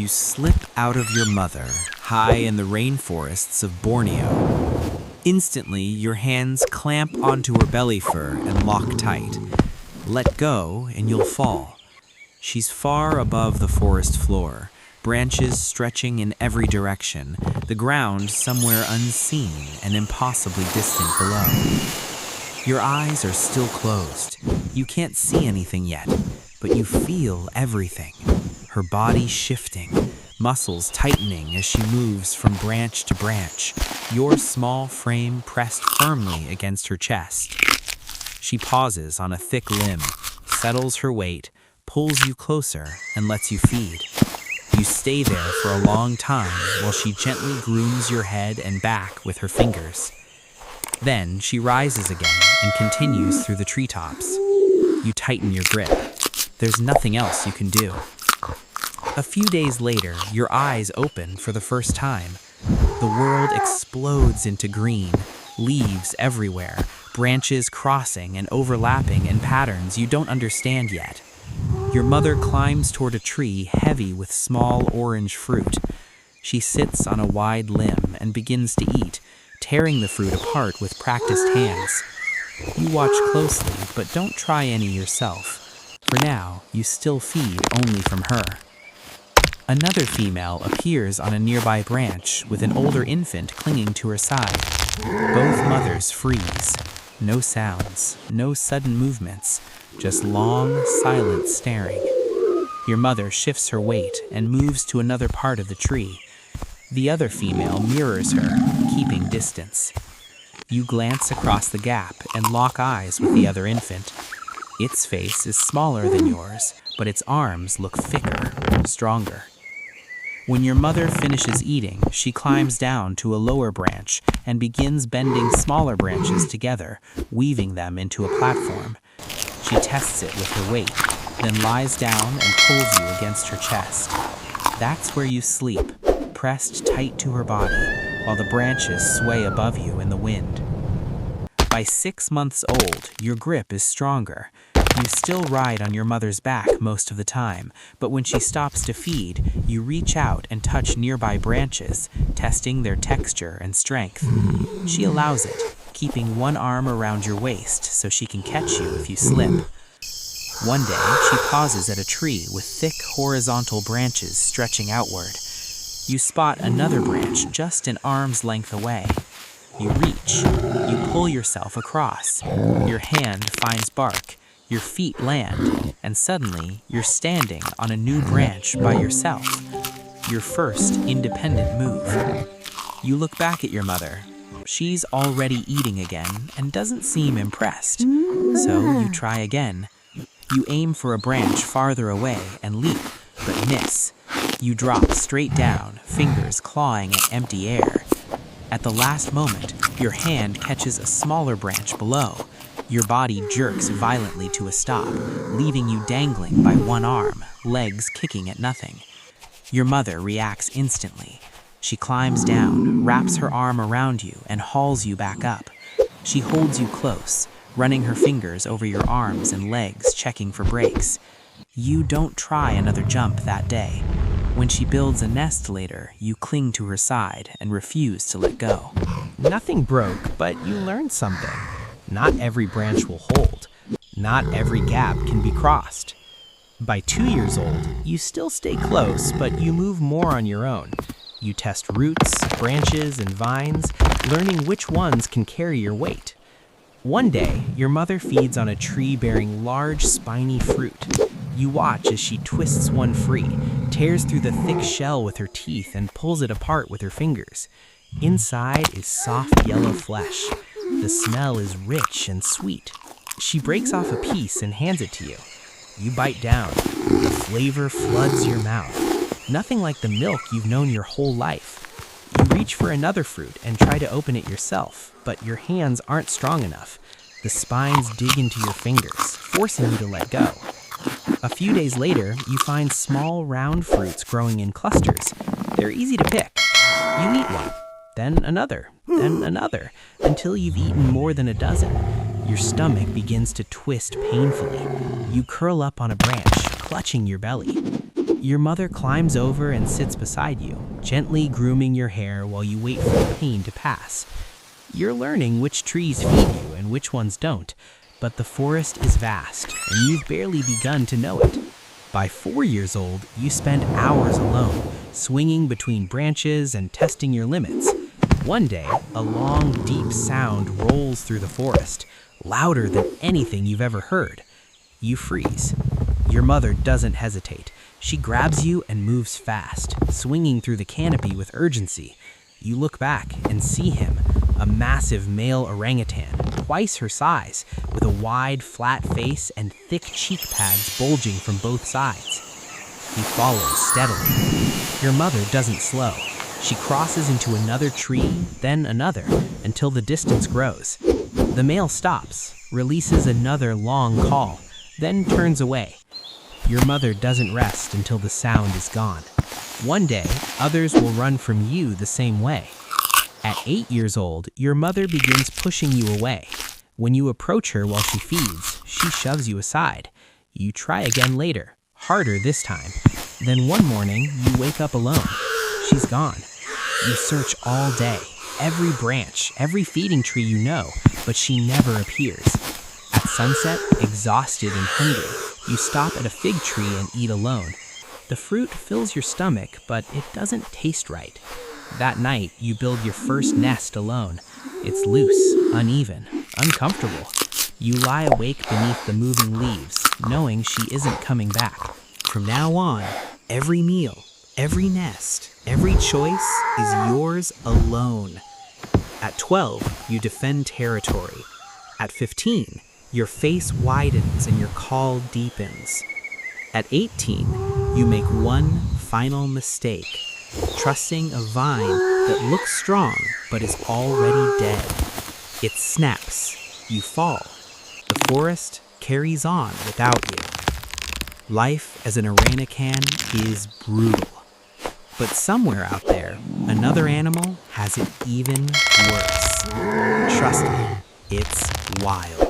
You slip out of your mother, high in the rainforests of Borneo. Instantly, your hands clamp onto her belly fur and lock tight. Let go, and you'll fall. She's far above the forest floor, branches stretching in every direction, the ground somewhere unseen and impossibly distant below. Your eyes are still closed. You can't see anything yet, but you feel everything. Her body shifting, muscles tightening as she moves from branch to branch, your small frame pressed firmly against her chest. She pauses on a thick limb, settles her weight, pulls you closer, and lets you feed. You stay there for a long time while she gently grooms your head and back with her fingers. Then she rises again and continues through the treetops. You tighten your grip. There's nothing else you can do. A few days later, your eyes open for the first time. The world explodes into green, leaves everywhere, branches crossing and overlapping in patterns you don't understand yet. Your mother climbs toward a tree heavy with small orange fruit. She sits on a wide limb and begins to eat, tearing the fruit apart with practiced hands. You watch closely, but don't try any yourself. For now, you still feed only from her. Another female appears on a nearby branch with an older infant clinging to her side. Both mothers freeze. No sounds, no sudden movements, just long, silent staring. Your mother shifts her weight and moves to another part of the tree. The other female mirrors her, keeping distance. You glance across the gap and lock eyes with the other infant. Its face is smaller than yours, but its arms look thicker, stronger. When your mother finishes eating, she climbs down to a lower branch and begins bending smaller branches together, weaving them into a platform. She tests it with her weight, then lies down and pulls you against her chest. That's where you sleep, pressed tight to her body, while the branches sway above you in the wind. By 6 months old, your grip is stronger. You still ride on your mother's back most of the time, but when she stops to feed, you reach out and touch nearby branches, testing their texture and strength. She allows it, keeping one arm around your waist so she can catch you if you slip. One day, she pauses at a tree with thick horizontal branches stretching outward. You spot another branch just an arm's length away. You reach. You pull yourself across. Your hand finds bark. Your feet land, and suddenly you're standing on a new branch by yourself. Your first independent move. You look back at your mother. She's already eating again and doesn't seem impressed. So you try again. You aim for a branch farther away and leap, but miss. You drop straight down, fingers clawing at empty air. At the last moment, your hand catches a smaller branch below. Your body jerks violently to a stop, leaving you dangling by one arm, legs kicking at nothing. Your mother reacts instantly. She climbs down, wraps her arm around you, and hauls you back up. She holds you close, running her fingers over your arms and legs, checking for breaks. You don't try another jump that day. When she builds a nest later, you cling to her side and refuse to let go. Nothing broke, but you learned something. Not every branch will hold. Not every gap can be crossed. By 2 years old, you still stay close, but you move more on your own. You test roots, branches, and vines, learning which ones can carry your weight. One day, your mother feeds on a tree bearing large, spiny fruit. You watch as she twists one free, tears through the thick shell with her teeth, and pulls it apart with her fingers. Inside is soft yellow flesh. The smell is rich and sweet. She breaks off a piece and hands it to you. You bite down. The flavor floods your mouth. Nothing like the milk you've known your whole life. You reach for another fruit and try to open it yourself, but your hands aren't strong enough. The spines dig into your fingers, forcing you to let go. A few days later, you find small, round fruits growing in clusters. They're easy to pick. You eat one, then another, until you've eaten more than a dozen. Your stomach begins to twist painfully. You curl up on a branch, clutching your belly. Your mother climbs over and sits beside you, gently grooming your hair while you wait for the pain to pass. You're learning which trees feed you and which ones don't, but the forest is vast, and you've barely begun to know it. By 4 years old, you spend hours alone, swinging between branches and testing your limits. One day, a long, deep sound rolls through the forest, louder than anything you've ever heard. You freeze. Your mother doesn't hesitate. She grabs you and moves fast, swinging through the canopy with urgency. You look back and see him, a massive male orangutan, twice her size, with a wide, flat face and thick cheek pads bulging from both sides. He follows steadily. Your mother doesn't slow. She crosses into another tree, then another, until the distance grows. The male stops, releases another long call, then turns away. Your mother doesn't rest until the sound is gone. One day, others will run from you the same way. At 8 years old, your mother begins pushing you away. When you approach her while she feeds, she shoves you aside. You try again later, harder this time. Then one morning, you wake up alone. She's gone. You search all day, every branch, every feeding tree you know, but she never appears. At sunset, exhausted and hungry, you stop at a fig tree and eat alone. The fruit fills your stomach, but it doesn't taste right. That night, you build your first nest alone. It's loose, uneven, uncomfortable. You lie awake beneath the moving leaves, knowing she isn't coming back. From now on, every meal, every nest, every choice is yours alone. At 12, you defend territory. At 15, your face widens and your call deepens. At 18, you make one final mistake, trusting a vine that looks strong but is already dead. It snaps. You fall. The forest carries on without you. Life as an orangutan is brutal. But somewhere out there, another animal has it even worse. Trust me, it's wild.